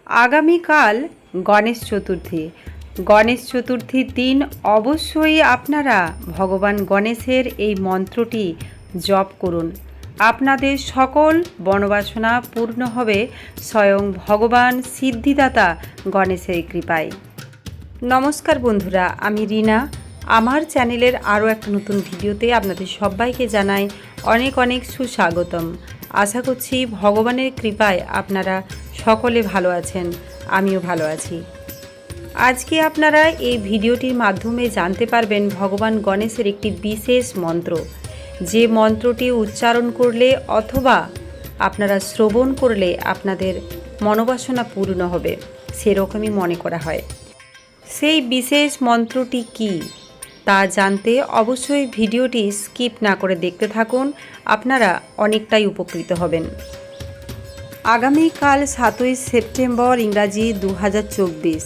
আগামীকাল গণেশ চতুর্থী। গণেশ চতুর্থীর দিন অবশ্যই আপনারা ভগবান গণেশের এই মন্ত্রটি জপ করুন। আপনাদের সকল মনোবাসনা পূর্ণ হবে স্বয়ং ভগবান সিদ্ধিদাতা গণেশের কৃপায়। নমস্কার বন্ধুরা, আমি রিনা। আমার চ্যানেলের আরও একটা নতুন ভিডিওতে আপনাদের সবাইকে জানাই অনেক অনেক সুস্বাগতম। আশা করছি ভগবানের কৃপায় আপনারা সকলে ভালো আছেন, আমিও ভালো আছি। আজকে আপনারা এই ভিডিওটির মাধ্যমে জানতে পারবেন ভগবান গণেশের একটি বিশেষ মন্ত্র, যে মন্ত্রটি উচ্চারণ করলে অথবা আপনারা শ্রবণ করলে আপনাদের মনোবাসনা পূর্ণ হবে, সেরকমই মনে করা হয়। সেই বিশেষ মন্ত্রটি কী তা জানতে অবশ্যই ভিডিওটি স্কিপ না করে দেখতে থাকুন, আপনারা অনেকটাই উপকৃত হবেন। আগামীকাল 7ই সেপ্টেম্বর, ইংরাজি 2024,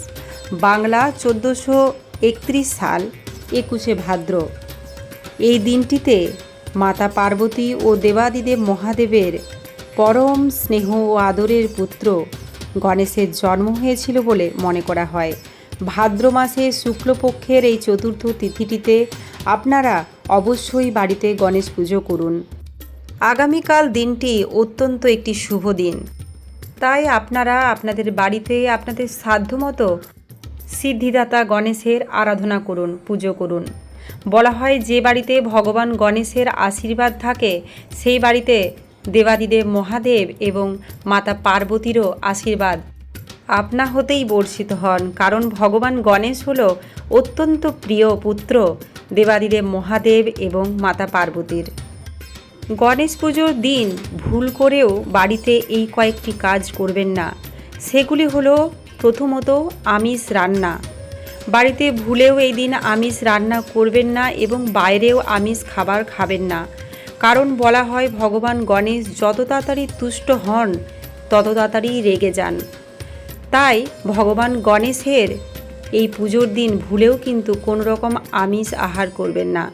বাংলা 1431 সাল 21শে ভাদ্র। এই দিনটিতে মাতা পার্বতী ও দেবাদিদেব মহাদেবের পরম স্নেহ ও আদরের পুত্র গণেশের জন্ম হয়েছিল বলে মনে করা হয়। ভাদ্র মাসে শুক্লপক্ষের এই চতুর্থ তিথিটিতে আপনারা অবশ্যই বাড়িতে গণেশ পুজো করুন। আগামীকাল দিনটি অত্যন্ত একটি শুভ দিন, তাই আপনারা আপনাদের বাড়িতে আপনাদের সাধ্যমতো সিদ্ধিদাতা গণেশের আরাধনা করুন, পুজো করুন। বলা হয় যে বাড়িতে ভগবান গণেশের আশীর্বাদ থাকে সেই বাড়িতে দেবাদিদেব মহাদেব এবং মাতা পার্বতীরও আশীর্বাদ আপনা হতেই বর্ষিত হন, কারণ ভগবান গণেশ হল অত্যন্ত প্রিয় পুত্র দেবাদিদেব মহাদেব এবং মাতা পার্বতীর। গণেশ পুজোর দিন ভুল করেও বাড়িতে এই কয়েকটি কাজ করবেন না। সেগুলি হলো, প্রথমত আমিষ রান্না। বাড়িতে ভুলেও এই দিন আমিষ রান্না করবেন না এবং বাইরেও আমিষ খাবার খাবেন না, কারণ বলা হয় ভগবান গণেশ যত তাড়াতাড়ি তুষ্ট হন তত তাড়াতাড়ি রেগে যান। তাই ভগবান গণেশের এই পুজোর দিন ভুলেও কিন্তু কোনো রকম আমিষ আহার করবেন না।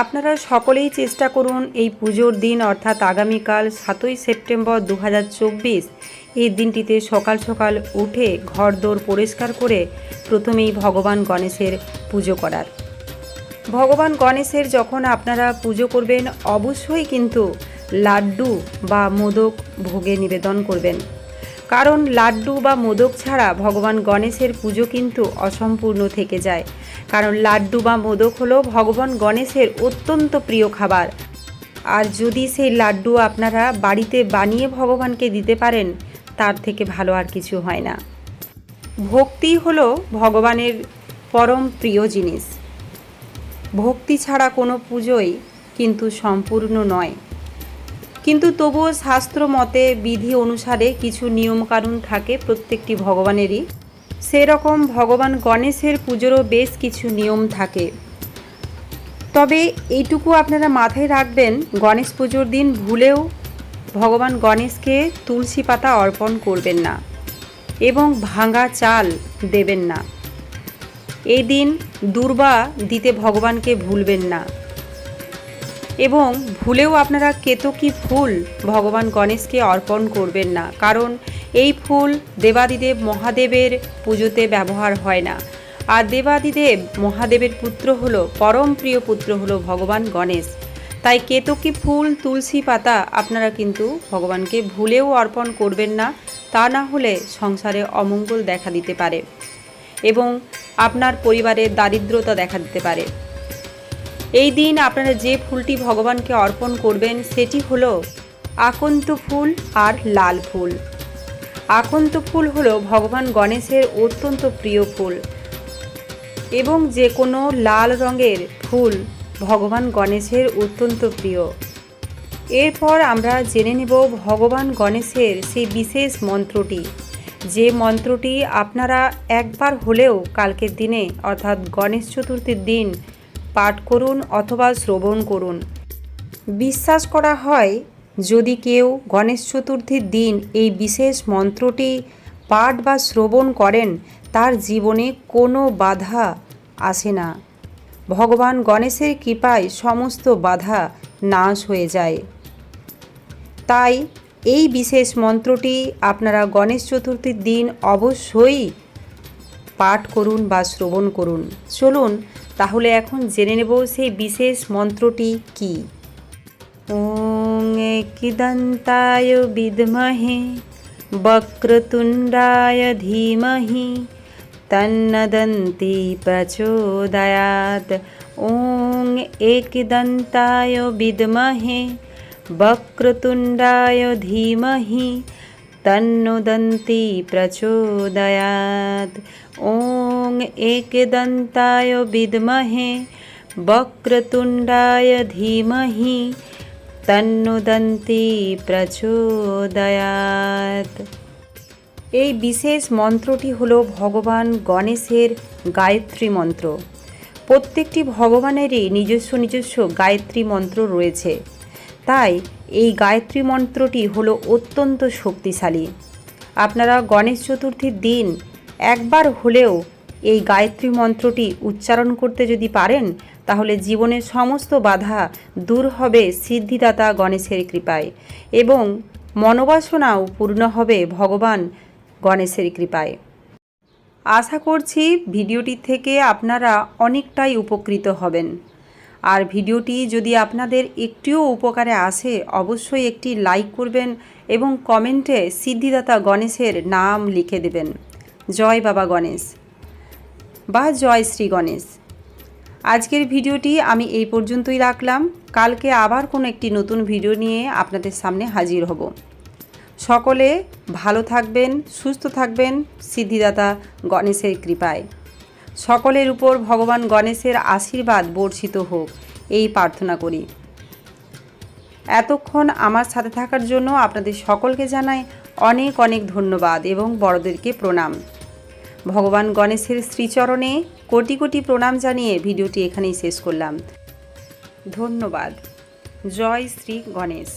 আপনারা সকলেই চেষ্টা করুন এই পুজোর দিন অর্থাৎ আগামীকাল 7ই সেপ্টেম্বর 2024 এই দিনটিতে সকাল সকাল উঠে ঘরদোর পরিষ্কার করে প্রথমেই ভগবান গণেশের পুজো করার। ভগবান গণেশের যখন আপনারা পুজো করবেন অবশ্যই কিন্তু লাড্ডু বা মোদক ভোগে নিবেদন করবেন, কারণ লাড্ডু বা মোদক ছাড়া ভগবান গণেশের পুজো কিন্তু অসম্পূর্ণ থেকে যায়। কারণ লাড্ডু বা মোদক হলো ভগবান গণেশের অত্যন্ত প্রিয় খাবার, আর যদি সেই লাড্ডু আপনারা বাড়িতে বানিয়ে ভগবানকে দিতে পারেন তার থেকে ভালো আর কিছু হয় না। ভক্তি হলো ভগবানের পরম প্রিয় জিনিস। ভক্তি ছাড়া কোনো পুজোই কিন্তু সম্পূর্ণ নয়। কিন্তু তবুও শাস্ত্র মতে বিধি অনুসারে কিছু নিয়মকানুন থাকে প্রত্যেকটি ভগবানেরই, সেরকম ভগবান গণেশের পুজোরও বেশ কিছু নিয়ম থাকে। তবে এইটুকু আপনারা মাথায় রাখবেন, গণেশ পুজোর দিন ভুলেও ভগবান গণেশকে তুলসী পাতা অর্পণ করবেন না এবং ভাঙা চাল দেবেন না। এই দিন দূর্বা দিতে ভগবানকে ভুলবেন না এবং ভুলেও আপনারা কেতকী ফুল ভগবান গণেশকে অর্পণ করবেন না, কারণ এই ফুল দেবাদিদেব মহাদেবের পুজোতে ব্যবহার হয় না। আর দেবাদিদেব মহাদেবের পুত্র হলো, পরম প্রিয় পুত্র হলো ভগবান গণেশ। তাই কেতকী ফুল, তুলসী পাতা আপনারা কিন্তু ভগবানকে ভুলেও অর্পণ করবেন না, তা না হলে সংসারে অমঙ্গল দেখা দিতে পারে এবং আপনার পরিবারের দারিদ্রতা দেখা দিতে পারে। এই দিন আপনারা যে ফুলটি ভগবানকে অর্পণ করবেন সেটি হলো আকন্ত ফুল আর লাল ফুল। আকন্ত ফুল হলো ভগবান গণেশের অত্যন্ত প্রিয় ফুল এবং যে কোনো লাল রঙের ফুল ভগবান গণেশের অত্যন্ত প্রিয়। এরপর আমরা জেনে নেব ভগবান গণেশের সেই বিশেষ মন্ত্রটি, যে মন্ত্রটি আপনারা একবার হলেও কালকের দিনে অর্থাৎ গণেশ চতুর্থীর দিন পাঠ করুন অথবা শ্রবণ করুন। বিশ্বাস করা হয় যদি কেউ গণেশ চতুর্থীর দিন এই বিশেষ মন্ত্রটি পাঠ বা শ্রবণ করেন তার জীবনে কোনো বাধা আসে না। ভগবান গণেশের কৃপায় সমস্ত বাধা নাশ হয়ে যায়। তাই এই বিশেষ মন্ত্রটি আপনারা গণেশ চতুর্থীর দিন অবশ্যই পাঠ করুন বা শ্রবণ করুন। চলুন তাহলে এখন জেনে নেব সেই বিশেষ মন্ত্রটি কি। ওং একদন্তায় বিদ্মহে বক্রতুণ্ডায় ধীমহি তন্নদন্তি প্রচোদয়াৎ। ওং একদন্তায় বিদ্মহে বক্রতুণ্ডায় ধীমহি তন্নদন্তি প্রচোদয়াৎ। ওং একদন্তায় বিদ্মহে বক্রতুণ্ডায় ধীমহি তন্নদন্তি প্রচোদয়াৎ। এই বিশেষ মন্ত্রটি হলো ভগবান গণেশের গায়ত্রী মন্ত্র। প্রত্যেকটি ভগবানেরই নিজস্ব গায়ত্রী মন্ত্র রয়েছে, তাই এই গায়ত্রী মন্ত্রটি হলো অত্যন্ত শক্তিশালী। আপনারা গণেশ চতুর্থীর দিন একবার হলেও এই গায়ত্রী মন্ত্রটি উচ্চারণ করতে যদি পারেন, তাহলে জীবনের সমস্ত বাধা দূর হবে সিদ্ধিদাতা গণেশের কৃপায়, এবং মনোবাসনাও পূর্ণ হবে ভগবান গণেশের কৃপায়। আশা করছি ভিডিওটি থেকে আপনারা অনেকটাই উপকৃত হবেন। আর ভিডিওটি যদি আপনাদের একটুও উপকারে আসে, অবশ্যই একটি লাইক করবেন এবং কমেন্টে সিদ্ধিদাতা গণেশের নাম লিখে দেবেন। জয় বাবা গণেশ বা জয় শ্রী গণেশ। আজকের ভিডিওটি আমি এই পর্যন্তই রাখলাম। কালকে আবার কোনো একটি নতুন ভিডিও নিয়ে আপনাদের সামনে হাজির হব। সকলে ভালো থাকবেন, সুস্থ থাকবেন সিদ্ধিদাতা গণেশের কৃপায়। সকলের উপর ভগবান গণেশের আশীর্বাদ বর্ষিত হোক, এই প্রার্থনা করি। এতক্ষণ আমার সাথে থাকার জন্য আপনাদের সকলকে জানাই অনেক অনেক ধন্যবাদ এবং বড়দেরকে প্রণাম। ভগবান গণেশের শ্রীচরণে কোটি কোটি প্রণাম জানিয়ে ভিডিওটি এখানেই শেষ করলাম। ধন্যবাদ। জয় শ্রী গণেশ।